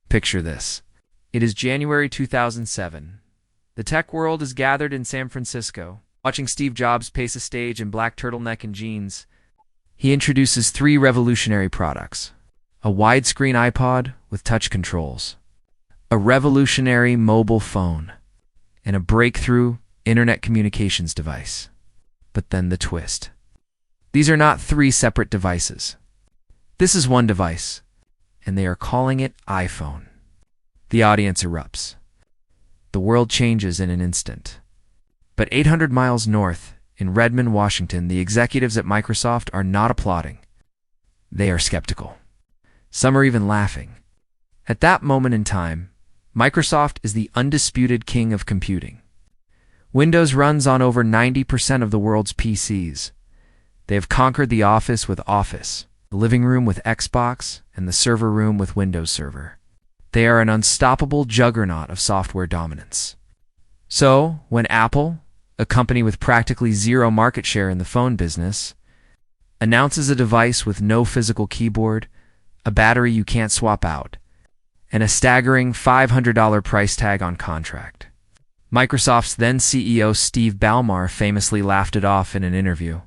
Picture this. It is January 2007. The tech world is gathered in San Francisco, watching Steve Jobs pace a stage in black turtleneck and jeans. He introduces three revolutionary products: a widescreen iPod with touch controls, a revolutionary mobile phone, and a breakthrough internet communications device. But then the twist. These are not three separate devices. This is one device, and they are calling it iPhone. The audience erupts. The world changes in an instant. But 800 miles north, in Redmond, Washington, the executives at Microsoft are not applauding. They are skeptical. Some are even laughing. At that moment in time, Microsoft is the undisputed king of computing. Windows runs on over 90% of the world's PCs. They have conquered the office with Office, the living room with Xbox, and the server room with Windows Server. They are an unstoppable juggernaut of software dominance. So, when Apple, a company with practically zero market share in the phone business, announces a device with no physical keyboard, a battery you can't swap out, and a staggering $500 price tag on contract, Microsoft's then CEO Steve Ballmer famously laughed it off in an interview.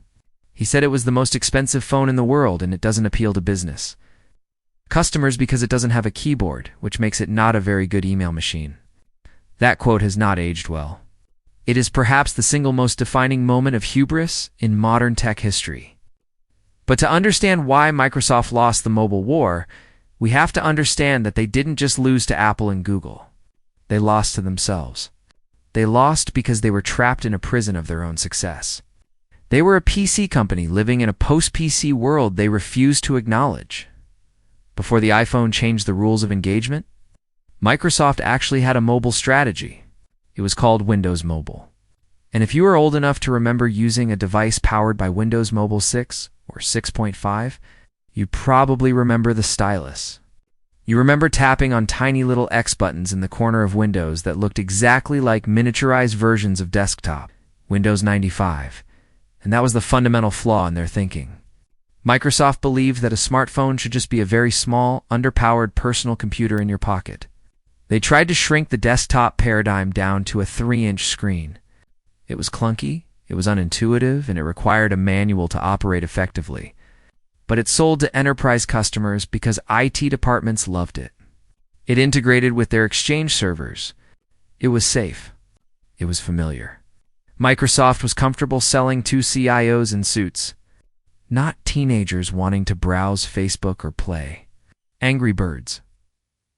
He said it was the most expensive phone in the world and it doesn't appeal to business customers because it doesn't have a keyboard, which makes it not a very good email machine. That quote has not aged well. It is perhaps the single most defining moment of hubris in modern tech history. But to understand why Microsoft lost the mobile war, we have to understand that they didn't just lose to Apple and Google. They lost to themselves. They lost because they were trapped in a prison of their own success. They were a PC company living in a post-PC world they refused to acknowledge. Before the iPhone changed the rules of engagement, Microsoft actually had a mobile strategy. It was called Windows Mobile. And if you are old enough to remember using a device powered by Windows Mobile 6 or 6.5, you probably remember the stylus. You remember tapping on tiny little X buttons in the corner of Windows that looked exactly like miniaturized versions of desktop, Windows 95. And that was the fundamental flaw in their thinking. Microsoft believed that a smartphone should just be a very small, underpowered personal computer in your pocket. They tried to shrink the desktop paradigm down to a 3-inch screen. It was clunky, it was unintuitive, and it required a manual to operate effectively. But it sold to enterprise customers because IT departments loved it. It integrated with their Exchange servers. It was safe. It was familiar. Microsoft was comfortable selling to CIOs in suits, not teenagers wanting to browse Facebook or play Angry Birds.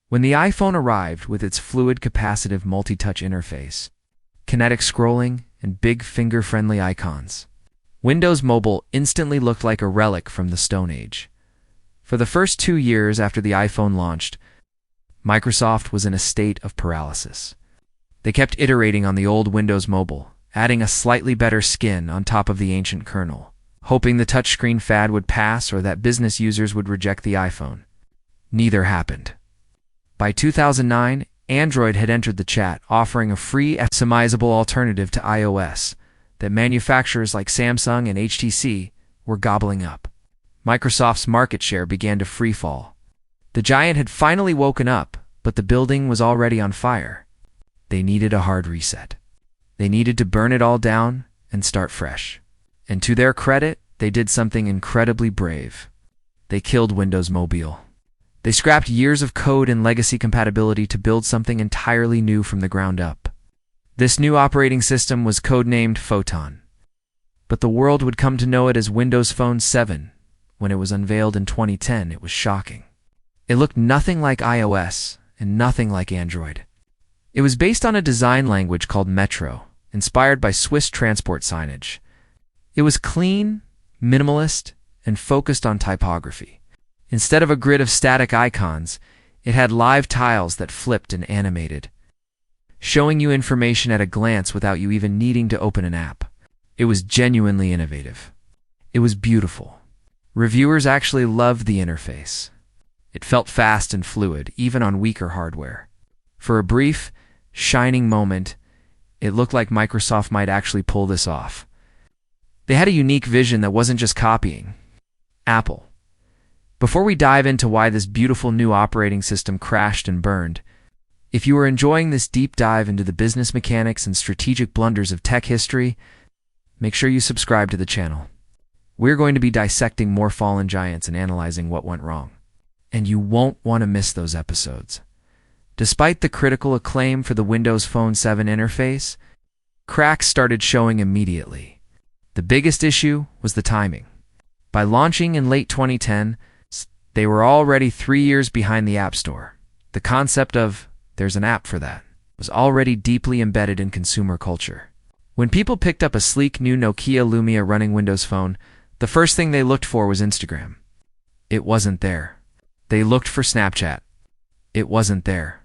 When the iPhone arrived with its fluid capacitive multi-touch interface, kinetic scrolling, and big finger-friendly icons, Windows Mobile instantly looked like a relic from the Stone Age. For the first 2 years after the iPhone launched, Microsoft was in a state of paralysis. They kept iterating on the old Windows Mobile, adding a slightly better skin on top of the ancient kernel, hoping the touchscreen fad would pass or that business users would reject the iPhone. Neither happened. By 2009, Android had entered the chat, offering a free customizable alternative to iOS that manufacturers like Samsung and HTC were gobbling up. Microsoft's market share began to freefall. The giant had finally woken up, but the building was already on fire. They needed a hard reset. They needed to burn it all down and start fresh. And to their credit, they did something incredibly brave. They killed Windows Mobile. They scrapped years of code and legacy compatibility to build something entirely new from the ground up. This new operating system was codenamed Photon. But the world would come to know it as Windows Phone 7. When it was unveiled in 2010, it was shocking. It looked nothing like iOS and nothing like Android. It was based on a design language called Metro, inspired by Swiss transport signage. It was clean, minimalist, and focused on typography. Instead of a grid of static icons, it had live tiles that flipped and animated, showing you information at a glance without you even needing to open an app. It was genuinely innovative. It was beautiful. Reviewers actually loved the interface. It felt fast and fluid, even on weaker hardware. For a brief, shining moment, it looked like Microsoft might actually pull this off. They had a unique vision that wasn't just copying Apple. Before we dive into why this beautiful new operating system crashed and burned, if you are enjoying this deep dive into the business mechanics and strategic blunders of tech history, make sure you subscribe to the channel. We're going to be dissecting more fallen giants and analyzing what went wrong. And you won't want to miss those episodes. Despite the critical acclaim for the Windows Phone 7 interface, cracks started showing immediately. The biggest issue was the timing. By launching in late 2010, they were already 3 years behind the App Store. The concept of "there's an app for that" was already deeply embedded in consumer culture. When people picked up a sleek new Nokia Lumia running Windows Phone, the first thing they looked for was Instagram. It wasn't there. They looked for Snapchat. It wasn't there.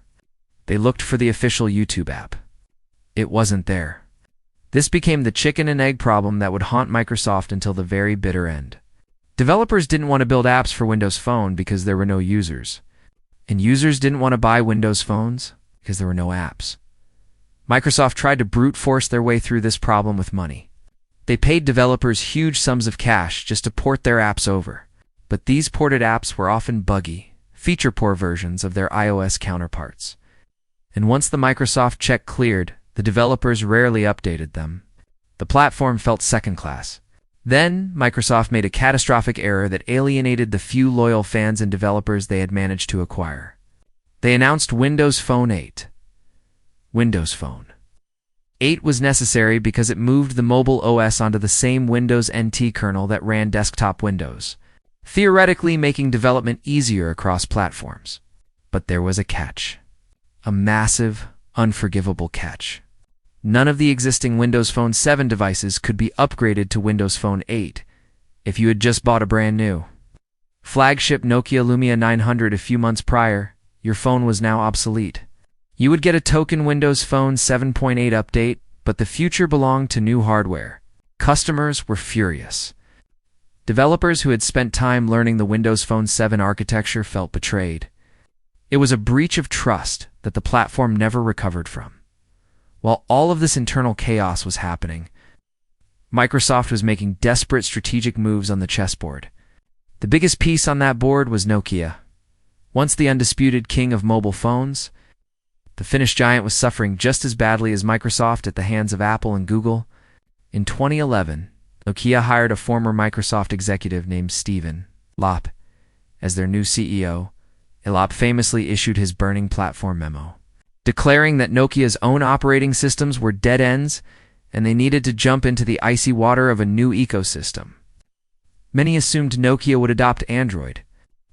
They looked for the official YouTube app. It wasn't there. This became the chicken and egg problem that would haunt Microsoft until the very bitter end. Developers didn't want to build apps for Windows Phone because there were no users. And users didn't want to buy Windows phones because there were no apps. Microsoft tried to brute force their way through this problem with money. They paid developers huge sums of cash just to port their apps over. But these ported apps were often buggy, feature-poor versions of their iOS counterparts. And once the Microsoft check cleared, the developers rarely updated them. The platform felt second-class. Then, Microsoft made a catastrophic error that alienated the few loyal fans and developers they had managed to acquire. They announced Windows Phone 8. Windows Phone 8 was necessary because it moved the mobile OS onto the same Windows NT kernel that ran desktop Windows, theoretically making development easier across platforms. But there was a catch. A massive, unforgivable catch. None of the existing Windows Phone 7 devices could be upgraded to Windows Phone 8 if you had just bought a brand new flagship Nokia Lumia 900 a few months prior. Your phone was now obsolete. You would get a token Windows Phone 7.8 update, but the future belonged to new hardware. Customers were furious. Developers who had spent time learning the Windows Phone 7 architecture felt betrayed. It was a breach of trust that the platform never recovered from. While all of this internal chaos was happening, Microsoft was making desperate strategic moves on the chessboard. The biggest piece on that board was Nokia. Once the undisputed king of mobile phones, the Finnish giant was suffering just as badly as Microsoft at the hands of Apple and Google. In 2011, Nokia hired a former Microsoft executive named Stephen Lopp as their new CEO. Lopp famously issued his burning platform memo, declaring that Nokia's own operating systems were dead ends and they needed to jump into the icy water of a new ecosystem. Many assumed Nokia would adopt Android.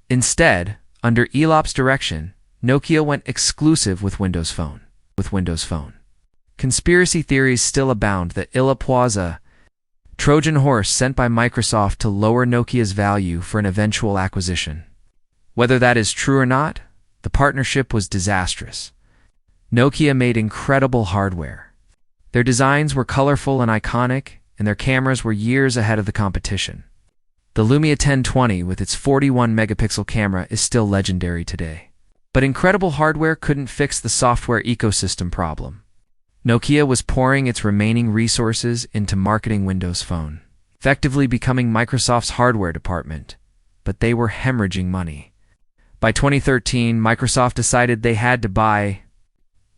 Instead, under Lopp's direction, Nokia went exclusive with Windows Phone. Conspiracy theories still abound that Lopp was a Trojan horse sent by Microsoft to lower Nokia's value for an eventual acquisition. Whether that is true or not, the partnership was disastrous. Nokia made incredible hardware. Their designs were colorful and iconic, and their cameras were years ahead of the competition. The Lumia 1020 with its 41-megapixel camera is still legendary today. But incredible hardware couldn't fix the software ecosystem problem. Nokia was pouring its remaining resources into marketing Windows Phone, effectively becoming Microsoft's hardware department, but they were hemorrhaging money. By 2013, Microsoft decided they had to buy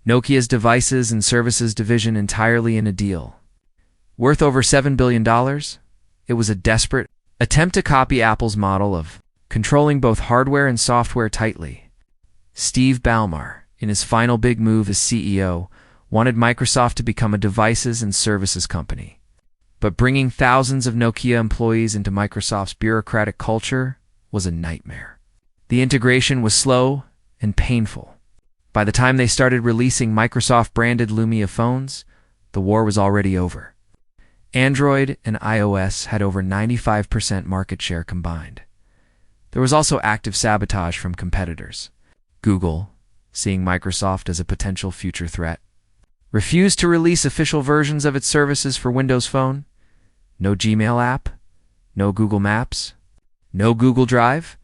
Nokia's devices and services division entirely in a deal. Worth over $7 billion, it was a desperate attempt to copy Apple's model of controlling both hardware and software tightly. Steve Ballmer, in his final big move as CEO, wanted Microsoft to become a devices and services company. But bringing thousands of Nokia employees into Microsoft's bureaucratic culture was a nightmare. The integration was slow and painful. By the time they started releasing Microsoft-branded Lumia phones, the war was already over. Android and iOS had over 95% market share combined. There was also active sabotage from competitors. Google, seeing Microsoft as a potential future threat, refused to release official versions of its services for Windows Phone. No Gmail app, no Google Maps, no Google Drive.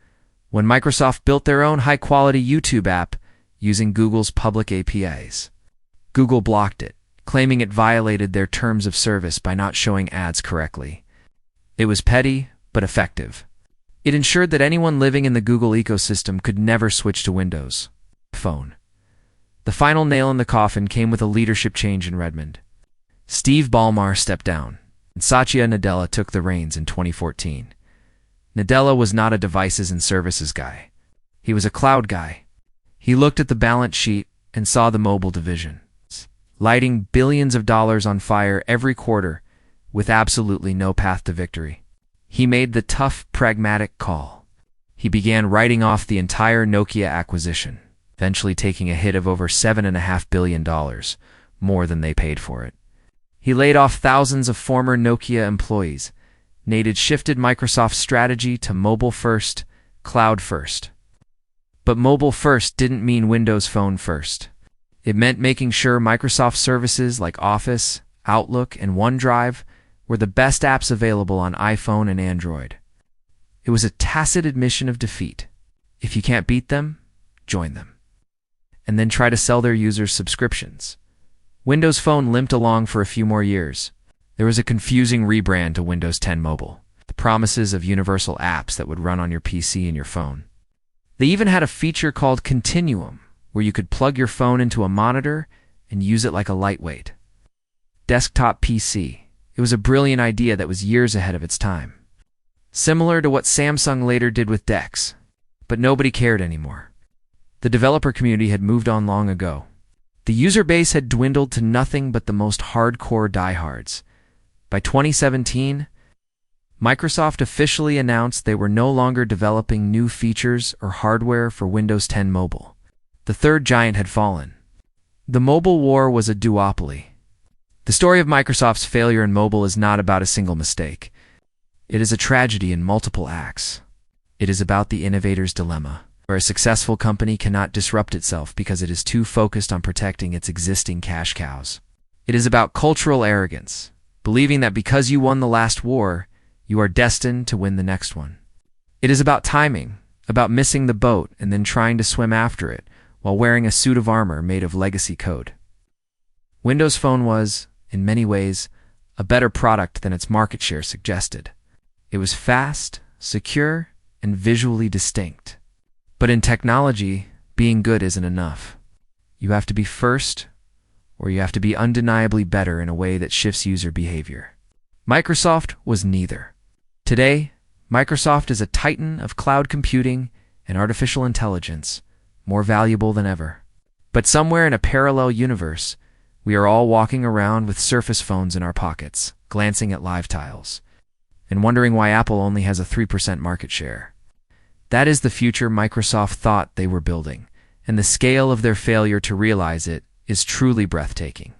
When Microsoft built their own high-quality YouTube app using Google's public APIs, Google blocked it, claiming it violated their terms of service by not showing ads correctly. It was petty, but effective. It ensured that anyone living in the Google ecosystem could never switch to Windows Phone. The final nail in the coffin came with a leadership change in Redmond. Steve Ballmer stepped down, and Satya Nadella took the reins in 2014. Nadella was not a devices and services guy. He was a cloud guy. He looked at the balance sheet and saw the mobile division, lighting billions of dollars on fire every quarter with absolutely no path to victory. He made the tough, pragmatic call. He began writing off the entire Nokia acquisition, eventually taking a hit of over $7.5 billion, more than they paid for it. He laid off thousands of former Nokia employees. Nadella shifted Microsoft's strategy to mobile first, cloud first. But mobile first didn't mean Windows Phone first. It meant making sure Microsoft services like Office, Outlook, and OneDrive were the best apps available on iPhone and Android. It was a tacit admission of defeat. If you can't beat them, join them. And then try to sell their users subscriptions. Windows Phone limped along for a few more years. There was a confusing rebrand to Windows 10 Mobile, the promises of universal apps that would run on your PC and your phone. They even had a feature called Continuum, where you could plug your phone into a monitor and use it like a lightweight desktop PC. It was a brilliant idea that was years ahead of its time. Similar to what Samsung later did with DeX, but nobody cared anymore. The developer community had moved on long ago. The user base had dwindled to nothing but the most hardcore diehards. By 2017, Microsoft officially announced they were no longer developing new features or hardware for Windows 10 Mobile. The third giant had fallen. The mobile war was a duopoly. The story of Microsoft's failure in mobile is not about a single mistake. It is a tragedy in multiple acts. It is about the innovator's dilemma, where a successful company cannot disrupt itself because it is too focused on protecting its existing cash cows. It is about cultural arrogance, believing that because you won the last war, you are destined to win the next one. It is about timing, about missing the boat and then trying to swim after it while wearing a suit of armor made of legacy code. Windows Phone was, in many ways, a better product than its market share suggested. It was fast, secure, and visually distinct. But in technology, being good isn't enough. You have to be first, or you have to be undeniably better in a way that shifts user behavior. Microsoft was neither. Today, Microsoft is a titan of cloud computing and artificial intelligence, more valuable than ever. But somewhere in a parallel universe, we are all walking around with Surface phones in our pockets, glancing at live tiles, and wondering why Apple only has a 3% market share. That is the future Microsoft thought they were building, and the scale of their failure to realize it is truly breathtaking.